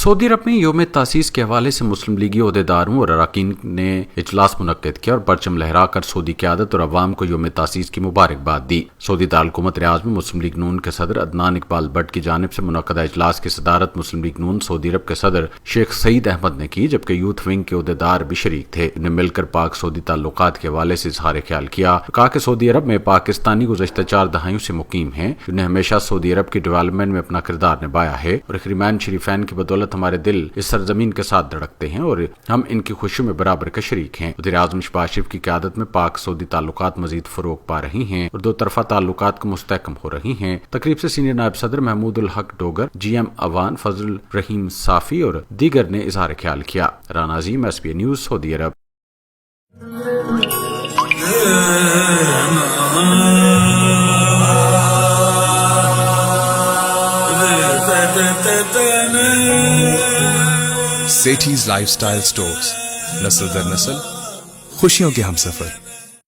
سعودی عرب میں یوم تاسیس کے حوالے سے مسلم لیگی عہدیداروں اور اراکین نے اجلاس منعقد کیا اور پرچم لہرا کر سعودی قیادت اور عوام کو یوم تاسیس کی مبارکباد دی۔ سعودی دارالحکومت ریاض میں مسلم لیگ نون کے صدر عدنان اقبال بٹ کی جانب سے منعقدہ اجلاس کی صدارت مسلم لیگ نون سعودی عرب کے صدر شیخ سعید احمد نے کی، جبکہ یوتھ ونگ کے عہدیدار بھی شریک تھے۔ انہیں مل کر پاک سعودی تعلقات کے حوالے سے اظہار خیال کیا، کہا کہ سعودی عرب میں پاکستانی گزشتہ 4 دہائیوں سے مقیم ہیں، جنہیں ہمیشہ سعودی عرب کی ڈیولپمنٹ میں اپنا کردار نبھایا ہے، اور حرمین شریفین کی بدولت ہمارے دل اس سرزمین کے ساتھ دھڑکتے ہیں اور ہم ان کی خوشیوں میں برابر کے شریک ہیں۔ وزیر اعظم شہباز شریف کی قیادت میں پاک سعودی تعلقات مزید فروغ پا رہی ہیں اور 2 طرفہ تعلقات کو مستحکم ہو رہی ہیں۔ تقریب سے سینئر نائب صدر محمود الحق ڈوگر، جی ایم اوان فضل رحیم صافی اور دیگر نے اظہار خیال کیا۔ رانا عظیم، ایس پی نیوز، سعودی عرب۔ سیٹھیز لائف سٹائل سٹورز، نسل در نسل خوشیوں کے ہم سفر۔